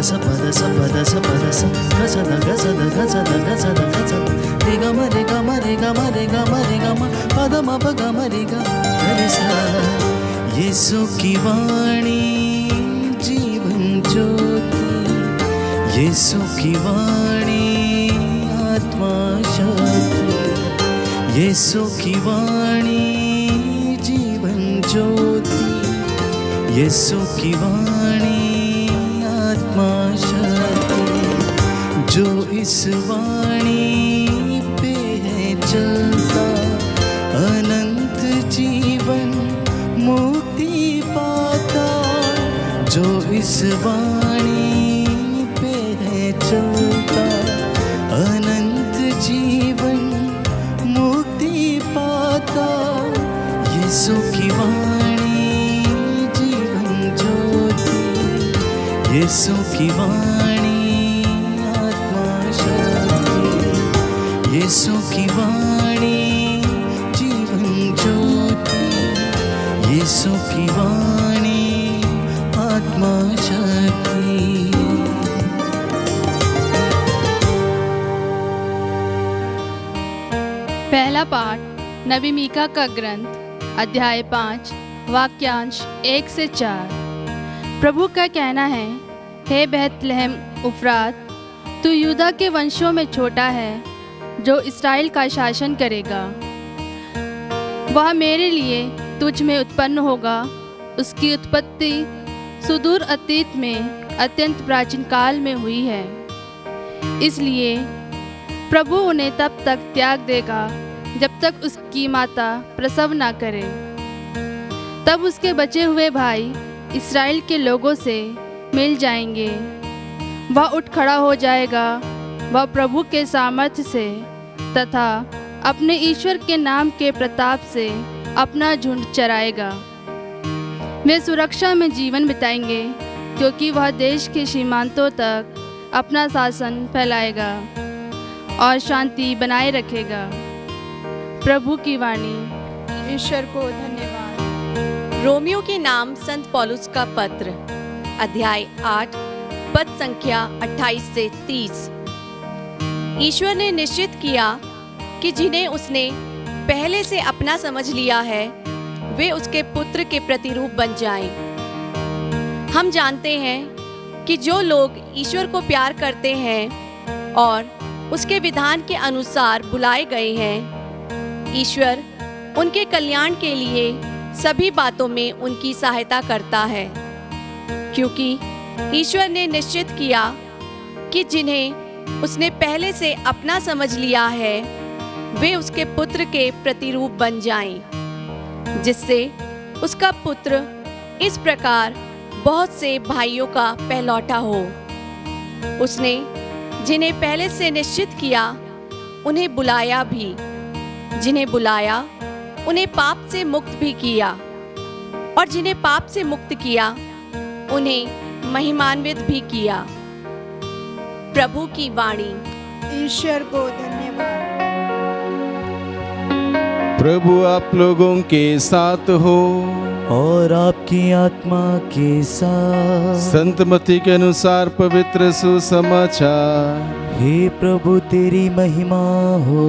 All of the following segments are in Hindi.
ಸ ಪದ ಸ ಪದ ಸ ಪದ ಸ ಗಸದ ಗಸದ ಗಸದ ಗಸದ ಗಸದ ರಿ ಗ ಮ ರಿ ಗ ಮ ರಿ ಗ ಮ ರಿ ಗ ಮ ರಿ ಗ ಮ ಪದ ಮ ಪ ಗ ಮ ರಿ ಗ ರಿ ಸ ಯೇಸು की वाणी जीवन ज्योति यीशु की वाणी आत्मा शक्ति यीशु की वाणी जीवन ज्योति यीशु की वाणी आत्मा शक्ति जो इस वाणी पे है चलता अनंत जीवन मुक्ति पाता जो इस वाणी पे है चलता अनंत जीवन मुक्ति पाता यीशु की वाणी जीवन ज्योति यीशु की वाणी आत्मा शक्ति यीशु की वाणी जीवन ज्योति यीशु की वाणी आत्मा शक्ति। पहला पाठ नबी मीका का ग्रंथ अध्याय 5 वाक्यांश 1 से 4। प्रभु का कहना है, हे बेथलेहम उफरात, तू यूदा के वंशों में छोटा है जो इस्राएल का शासन करेगा। वह मेरे लिए तुझ में उत्पन्न होगा। उसकी उत्पत्ति सुदूर अतीत में अत्यंत प्राचीन काल में हुई है। इसलिए प्रभु उन्हें तब तक त्याग देगा जब तक उसकी माता प्रसव ना करे। तब उसके बचे हुए भाई इस्राएल के लोगों से मिल जाएंगे। वह उठ खड़ा हो जाएगा। वह प्रभु के सामर्थ्य से तथा अपने ईश्वर के नाम के प्रताप से अपना झुंड चराएगा। वे सुरक्षा में जीवन बिताएंगे क्योंकि वह देश के सीमांतों तक अपना शासन फैलाएगा और शांति बनाए रखेगा। प्रभु की वाणी। ईश्वर को धन्यवाद। रोमियो के नाम संत पौलुस का पत्र अध्याय 8 पद संख्या 28 से 30। ईश्वर ने निश्चित किया कि जिन्हें उसने पहले से अपना समझ लिया है वे उसके पुत्र के प्रतिरूप बन जाएं। हम जानते हैं कि जो लोग ईश्वर को प्यार करते हैं और उसके विधान के अनुसार बुलाए गए हैं, ईश्वर उनके कल्याण के लिए सभी बातों में उनकी सहायता करता है। क्योंकि ईश्वर ने निश्चित किया कि जिन्हें उसने पहले से अपना समझ लिया है वे उसके पुत्र के प्रतिरूप बन जाएं, जिससे उसका पुत्र इस प्रकार बहुत से भाइयों का पहलौठा हो। उसने जिन्हें पहले से निश्चित किया उन्हें बुलाया भी, जिन्हें बुलाया उन्हें पाप से मुक्त भी किया, और जिन्हें पाप से मुक्त किया उन्हें महिमान्वित भी किया। प्रभु की वाणी। ईश्वर को धन्यवाद। प्रभु आप लोगों के साथ हो और आपकी आत्मा के साथ। संत मत्ती के अनुसार पवित्र सुसमाचार। हे प्रभु तेरी महिमा हो।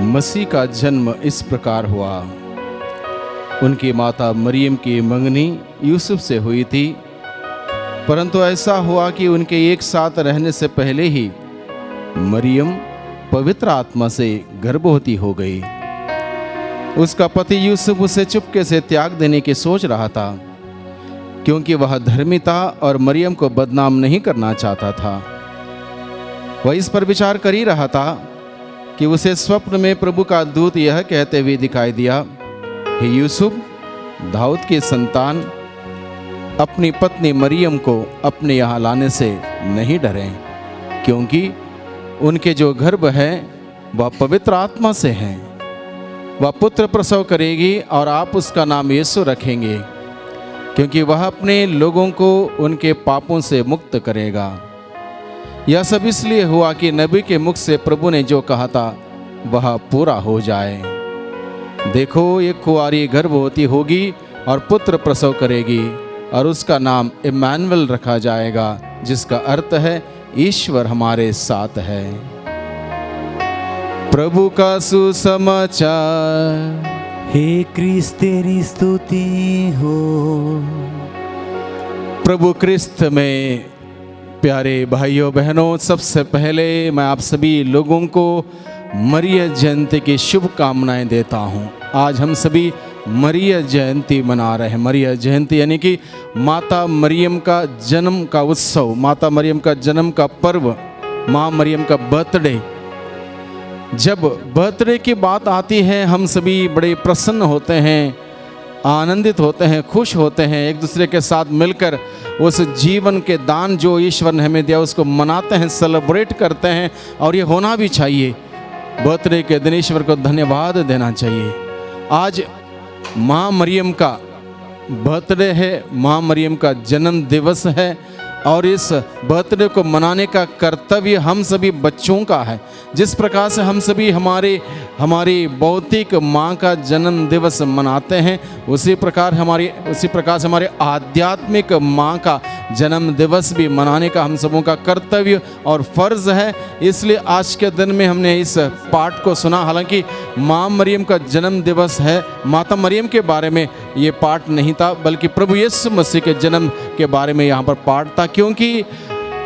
मसीह का जन्म इस प्रकार हुआ। उनकी माता मरियम की मंगनी यूसुफ से हुई थी, परंतु ऐसा हुआ कि उनके एक साथ रहने से पहले ही मरियम पवित्र आत्मा से गर्भवती हो गई। उसका पति यूसुफ उसे चुपके से त्याग देने की सोच रहा था, क्योंकि वह धर्मी था और मरियम को बदनाम नहीं करना चाहता था। वह इस पर विचार कर ही रहा था कि उसे स्वप्न में प्रभु का दूत यह कहते हुए दिखाई दिया, हे यूसुफ, दाऊद की संतान, अपनी पत्नी मरियम को अपने यहाँ लाने से नहीं डरें, क्योंकि उनके जो गर्भ है वह पवित्र आत्मा से है। वह पुत्र प्रसव करेगी और आप उसका नाम यीशु रखेंगे, क्योंकि वह अपने लोगों को उनके पापों से मुक्त करेगा। यह सब इसलिए हुआ कि नबी के मुख से प्रभु ने जो कहा था वह पूरा हो जाए। देखो, एक कुंवारी गर्भवती होगी और पुत्र प्रसव करेगी और उसका नाम इम्मानुएल रखा जाएगा, जिसका अर्थ है ईश्वर हमारे साथ है। प्रभु का सुसमाचार। हे क्रिस्त तेरी स्तुति हो। प्रभु क्रिस्त में प्यारे भाइयों बहनों, सबसे पहले मैं आप सभी लोगों को मरियम जयंती की शुभकामनाएं देता हूं। आज हम सभी मरियम जयंती मना रहे हैं। मरियम जयंती यानी कि माता मरियम का जन्म का उत्सव, माता मरियम का जन्म का पर्व, माँ मरियम का बर्थडे। जब बर्थडे की बात आती है हम सभी बड़े प्रसन्न होते हैं, आनंदित होते हैं, खुश होते हैं, एक दूसरे के साथ मिलकर उस जीवन के दान जो ईश्वर ने हमें दिया उसको मनाते हैं, सेलिब्रेट करते हैं, और ये होना भी चाहिए। बर्थडे के दिन ईश्वर को धन्यवाद देना चाहिए। आज माँ मरियम का बर्थडे है, माँ मरियम का जन्म दिवस है, और इस बर्थडे को मनाने का कर्तव्य हम सभी बच्चों का है। जिस प्रकार से हम सभी हमारी भौतिक माँ का जन्म दिवस मनाते हैं, उसी प्रकार से हमारे आध्यात्मिक माँ का जन्म दिवस भी मनाने का हम सबों का कर्तव्य और फर्ज है। इसलिए आज के दिन में हमने इस पाठ को सुना। हालांकि माँ मरियम का जन्म दिवस है, माता मरियम के बारे में ये पाठ नहीं था, बल्कि प्रभु यीशु मसीह के जन्म के बारे में यहाँ पर पाठ था, क्योंकि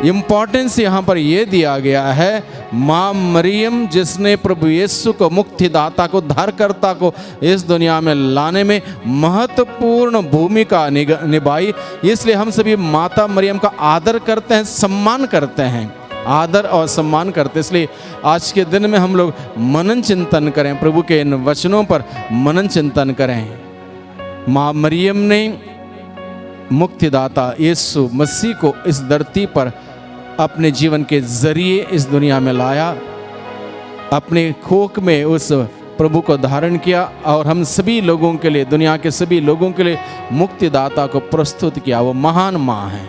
इम्पॉर्टेंस यहाँ पर यह दिया गया है, माँ मरियम जिसने प्रभु यीशु को, मुक्तिदाता को, उद्धारकर्ता को इस दुनिया में लाने में महत्वपूर्ण भूमिका निभाई। इसलिए हम सभी माता मरियम का आदर करते हैं, सम्मान करते हैं, आदर और सम्मान करते। इसलिए आज के दिन में हम लोग मनन चिंतन करें, प्रभु के इन वचनों पर मनन चिंतन करें। माँ मरियम ने मुक्तिदाता यीशु मसीह को इस धरती पर अपने जीवन के जरिए इस दुनिया में लाया, अपने खोक में उस प्रभु को धारण किया, और हम सभी लोगों के लिए, दुनिया के सभी लोगों के लिए मुक्तिदाता को प्रस्तुत किया। वो महान माँ है,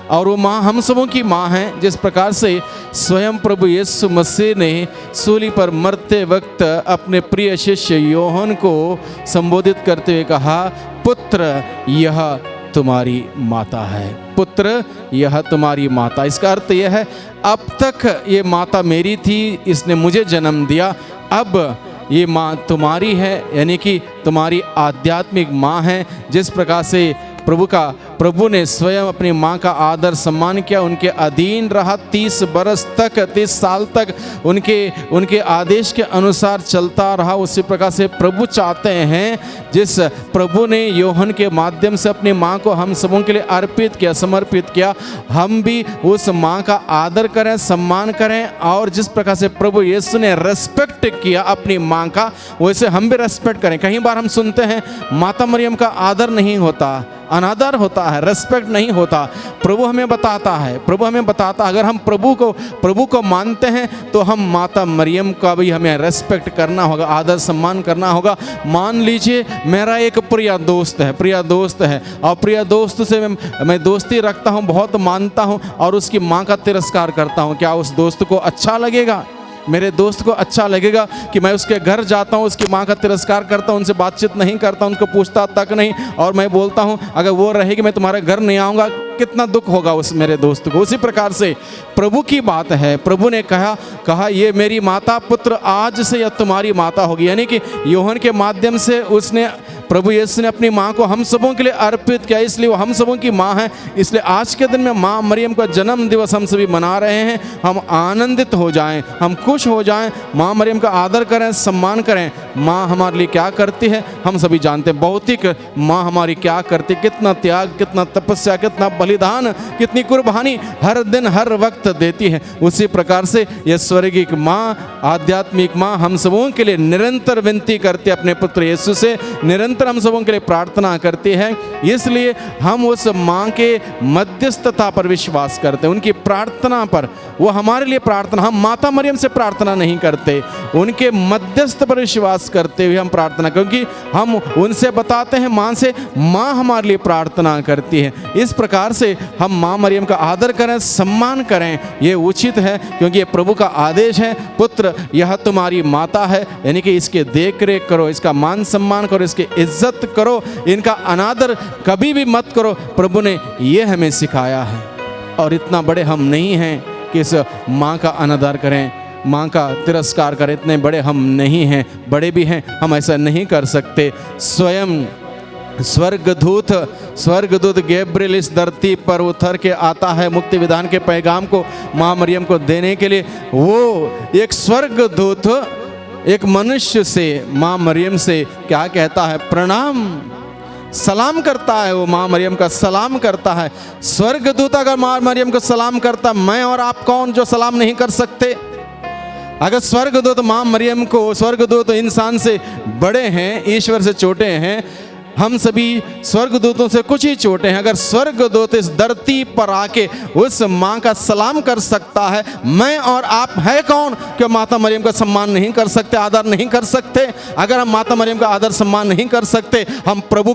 और वो माँ हम सबों की माँ है। जिस प्रकार से स्वयं प्रभु यीशु मसीह ने सूली पर मरते वक्त अपने प्रिय शिष्य योहन को संबोधित करते हुए कहा, पुत्र यह तुम्हारी माता है, पुत्र यह तुम्हारी माता। इसका अर्थ यह है, अब तक ये माता मेरी थी, इसने मुझे जन्म दिया, अब ये माँ तुम्हारी है, यानी कि तुम्हारी आध्यात्मिक माँ है। जिस प्रकार से प्रभु ने स्वयं अपनी माँ का आदर सम्मान किया, उनके अधीन रहा 30 बरस तक, 30 साल तक उनके आदेश के अनुसार चलता रहा। उसी प्रकार से प्रभु चाहते हैं, जिस प्रभु ने योहन के माध्यम से अपनी माँ को हम सबों के लिए अर्पित किया, समर्पित किया, हम भी उस माँ का आदर करें, सम्मान करें। और जिस प्रकार से प्रभु यीशु ने रेस्पेक्ट किया अपनी माँ का, वैसे हम भी रेस्पेक्ट करें। कई बार हम सुनते हैं माता मरियम का आदर नहीं होता, अनादर होता है, रेस्पेक्ट नहीं होता। प्रभु हमें बताता है, अगर हम प्रभु को मानते हैं तो हम माता मरियम का भी हमें रेस्पेक्ट करना होगा, आदर सम्मान करना होगा। मान लीजिए मेरा एक प्रिय दोस्त है, और प्रिय दोस्त से मैं दोस्ती रखता हूँ, बहुत मानता हूँ, और उसकी माँ का तिरस्कार करता हूँ। क्या उस दोस्त को अच्छा लगेगा? मेरे दोस्त को अच्छा लगेगा कि मैं उसके घर जाता हूँ, उसकी माँ का तिरस्कार करता हूँ, उनसे बातचीत नहीं करता, उनको पूछता तक नहीं, और मैं बोलता हूँ अगर वो रहेगी मैं तुम्हारे घर नहीं आऊँगा? कितना दुख होगा उस मेरे दोस्त को। उसी प्रकार से प्रभु की बात है, प्रभु ने कहा ये मेरी माता, पुत्र आज से यह तुम्हारी माता होगी। यानी कि यूहन्ना के माध्यम से प्रभु यीशु ने अपनी माँ को हम सबों के लिए अर्पित किया, इसलिए वो हम सबों की माँ है। इसलिए आज के दिन में माँ मरियम का जन्म दिवस हम सभी मना रहे हैं। हम आनंदित हो जाएं, हम खुश हो जाएं, माँ मरियम का आदर करें, सम्मान करें। माँ हमारे लिए क्या करती है हम सभी जानते हैं। भौतिक माँ हमारी क्या करती, कितना त्याग, कितना तपस्या, कितना बलिदान, कितनी कुर्बानी हर दिन हर वक्त देती है। उसी प्रकार से यह स्वर्गीय माँ, आध्यात्मिक माँ हम सबों के लिए निरंतर विनती करती है, अपने पुत्र यीशु से निरंतर हम सबों के लिए प्रार्थना करती है। इसलिए हम उस माँ के मध्यस्थता पर विश्वास करते हैं, उनकी प्रार्थना पर, वो हमारे लिए प्रार्थना, हम माता मरियम से प्रार्थना नहीं करते, उनके मध्यस्थ पर विश्वास करते हुए हम प्रार्थना, क्योंकि हम उनसे बताते हैं माँ से, माँ हमारे लिए प्रार्थना करती है। इस प्रकार से हम माँ मरियम का आदर करें, सम्मान करें, ये उचित है, क्योंकि ये प्रभु का आदेश है, पुत्र यह तुम्हारी माता है, यानी कि इसके देख रेख करो, इसका मान सम्मान करो, इसकी इज्जत करो, इनका अनादर कभी भी मत करो। प्रभु ने ये हमें सिखाया है, और इतना बड़े हम नहीं हैं कि इस माँ का अनादर करें, माँ का तिरस्कार करें, इतने बड़े हम नहीं हैं, बड़े भी हैं, हम ऐसा नहीं कर सकते। स्वयं स्वर्गदूत गैब्रियल इस धरती पर उतर के आता है मुक्ति विधान के पैगाम को माँ मरियम को देने के लिए। वो एक स्वर्गदूत एक मनुष्य से, माँ मरियम से क्या कहता है? प्रणाम, सलाम करता है। वो माँ मरियम का सलाम करता है। स्वर्गदूत अगर माँ मरियम को सलाम करता, मैं और आप कौन जो सलाम नहीं कर सकते? अगर स्वर्गदूत माँ मरियम को, स्वर्गदूत इंसान से बड़े हैं, ईश्वर से छोटे हैं, हम सभी स्वर्गदूतों से कुछ ही छोटे हैं। अगर स्वर्गदूत इस धरती पर आके उस माँ का सलाम कर सकता है, मैं और आप है कौन कि माता मरियम का सम्मान नहीं कर सकते, आदर नहीं कर सकते? अगर हम माता मरियम का आदर सम्मान नहीं कर सकते, हम प्रभु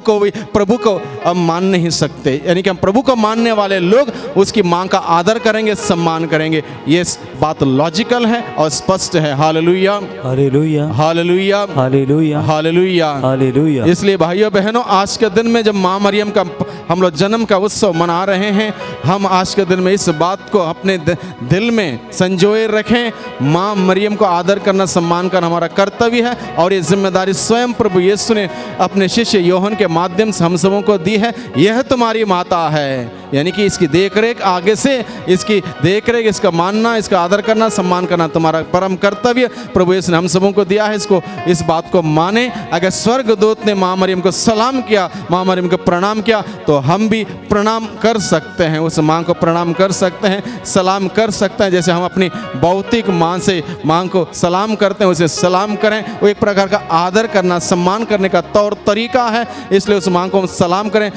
को अब मान नहीं सकते। यानी कि हम प्रभु को मानने वाले लोग उसकी माँ का आदर करेंगे, सम्मान करेंगे। ये बात लॉजिकल है और स्पष्ट है। Hallelujah, hallelujah, hallelujah, hallelujah, hallelujah, hallelujah. इसलिए भाइयों बहनों, आज के दिन में जब माँ मरियम का हम लोग जन्म का उत्सव मना रहे हैं, हम आज के दिन में इस बात को अपने दिल में संजोए रखें। माँ मरियम को आदर करना, सम्मान करना हमारा कर्तव्य है, और ये जिम्मेदारी स्वयं प्रभु यीशु ने अपने शिष्य योहन के माध्यम से हम सबों को दी है। यह तुम्हारी माता है, यानी कि इसकी देखरेख, आगे से इसकी देखरेख, इसका मानना, इसका आदर करना, सम्मान करना तुम्हारा परम कर्तव्य प्रभु यीशु ने हम सबों को दिया है। इसको, इस बात को माने। अगर स्वर्गदूत ने माँ मरियम को सलाम किया, माँ मरियम को प्रणाम किया, तो हम भी प्रणाम कर सकते हैं, उस माँ को प्रणाम कर सकते हैं, सलाम कर सकते हैं। जैसे हम अपनी भौतिक माँ से, माँ को सलाम करते हैं, उसे सलाम करें। वो एक प्रकार का आदर करना, सम्मान करने का तौर तरीका है, इसलिए उस माँ को हम सलाम करें।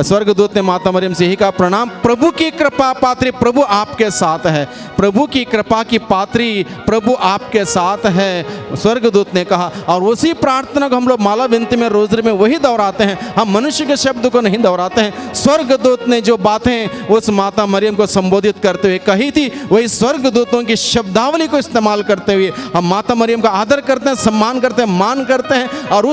स्वर्गदूत ने माता मरियम से ही कहा, प्रणाम, प्रभु की कृपा पात्री, प्रभु आपके साथ है, प्रभु की कृपा की पात्री प्रभु आपके साथ है, स्वर्गदूत ने कहा। और उसी प्रार्थना को हम लोग माला विनती में, रोजरी में वही दोहराते हैं, हम मनुष्य के शब्द को नहीं दोहराते हैं। स्वर्गदूत ने जो बातें उस माता मरियम को संबोधित करते हुए कही थी, वही स्वर्गदूतों की शब्दावली को इस्तेमाल करते हुए हम माता मरियम का आदर करते हैं, सम्मान करते हैं, मान करते हैं, और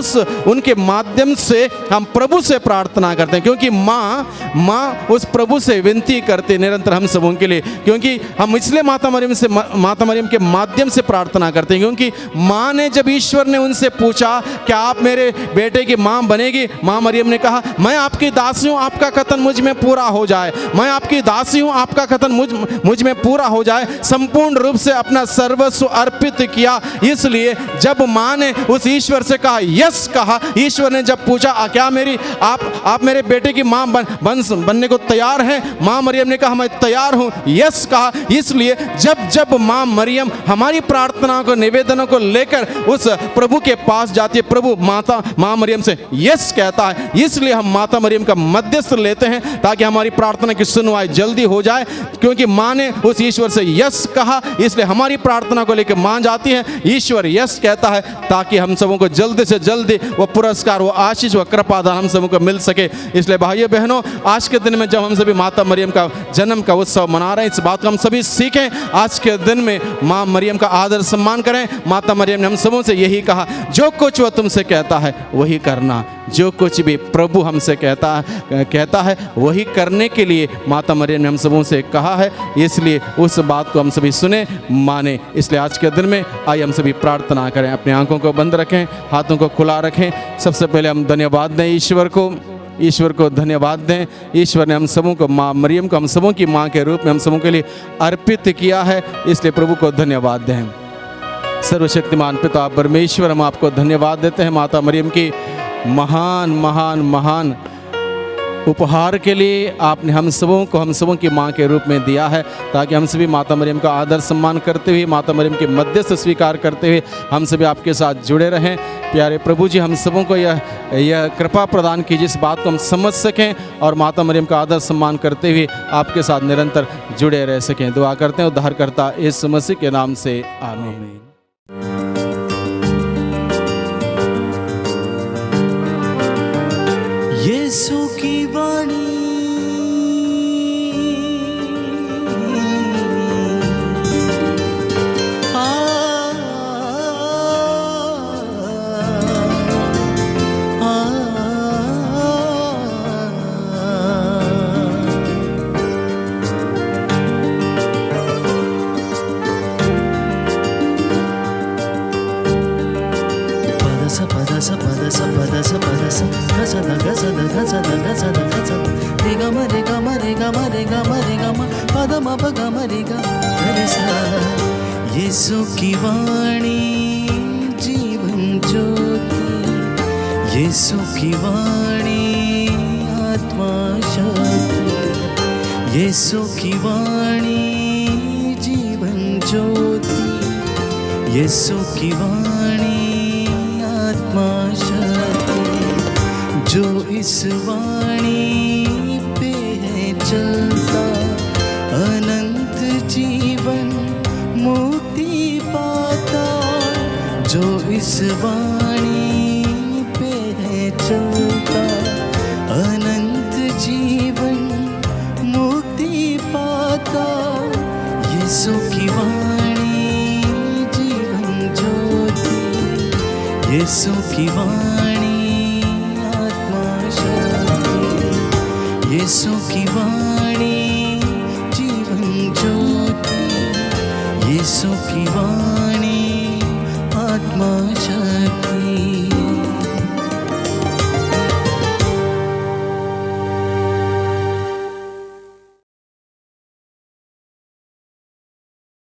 उनके माध्यम से हम प्रभु से प्रार्थना करते हैं। क्योंकि माँ उस प्रभु से विनती करते निरंतर हम सबों के लिए, क्योंकि हम इसलिए माता मरियम के माध्यम से प्रार्थना करते हैं, क्योंकि माँ ने, जब ईश्वर ने उनसे पूछा क्या आप मेरे बेटे की माँ बनेगी, माँ मरियम ने कहा, मैं आपकी दासी हूँ, आपका कथन मुझ में पूरा हो जाए, मैं आपकी दासी हूँ, आपका कथन मुझ में पूरा हो जाए। संपूर्ण रूप से अपना सर्वस्व अर्पित किया। इसलिए जब माँ ने उस ईश्वर से कहा, यस कहा, ईश्वर ने जब पूछा क्या आप मेरे बेटे की माँ बनने को तैयार हैं, माँ मरियम ने कहा मैं तैयार हूँ, यस कहा। इसलिए जब माँ मरियम हमारी प्रार्थना को, निवेदनों को लेकर उस प्रभु के पास जाती है, प्रभु माँ मरियम से यस कहता है। इसलिए हम माता मरियम का मध्यस्थ लेते हैं, ताकि हमारी प्रार्थना की सुनवाई जल्दी हो जाए, क्योंकि माँ ने उस ईश्वर से यस कहा, इसलिए हमारी प्रार्थना को लेकर माँ जाती है, ईश्वर यस कहता है, ताकि हम सबों को जल्दी से जल्दी वो पुरस्कार, वो आशीष, वो कृपादान हम सबों को मिल सके। इसलिए भाइयों बहनों, आज के दिन में जब हम सभी माता मरियम का जन्म का उत्सव मना रहे हैं, इस बात को हम सभी सीखें। आज के दिन में माँ मरियम का आदर सम्मान करें। माता मरियम ने हम सबों से यही कहा, जो कुछ वह तुमसे कहता है वही करना। जो कुछ भी प्रभु हमसे कहता है वही करने के लिए माता मरियम ने हम सबों से कहा है। इसलिए उस बात को हम सभी सुने, माने। इसलिए आज के दिन में आइए हम सभी प्रार्थना करें, अपनी आंखों को बंद रखें, हाथों को खुला रखें। सबसे पहले हम धन्यवाद दें ईश्वर को धन्यवाद दें। ईश्वर ने हम सबों को, माँ मरियम को हम सबों की माँ के रूप में हम सबों के लिए अर्पित किया है, इसलिए प्रभु को धन्यवाद दें। सर्वशक्तिमान पिता परमेश्वर, हम आपको धन्यवाद देते हैं माता मरियम की महान महान महान उपहार के लिए आपने हम सबों की माँ के रूप में दिया है, ताकि हम सभी माता मरियम का आदर सम्मान करते हुए, माता मरियम के मध्यस्थ स्वीकार करते हुए हम सभी आपके साथ जुड़े रहें। प्यारे प्रभु जी, हम सबों को यह कृपा प्रदान कीजिए, इस बात को हम समझ सकें और माता मरियम का आदर सम्मान करते हुए आपके साथ निरंतर जुड़े रह सकें। दुआ करते हैं उद्धारकर्ता यीशु मसीह के नाम से, आमीन। यीशु की वाणी यीशु की वाणी जीवन ज्योति, यीशु की वाणी आत्मा शक्ति, यीशु की वाणी जीवन ज्योति, यीशु की वाणी आत्मा शक्ति। जो इस वाणी पे है चलता, अनंत जीवन मुक्ति पाता। जो इस वाणी पे है चलता, अनंत जीवन मुक्ति पाता। यीशु की वाणी जीवन ज्योति, यीशु की वाणी आत्मा शक्ति, यीशु की वाणी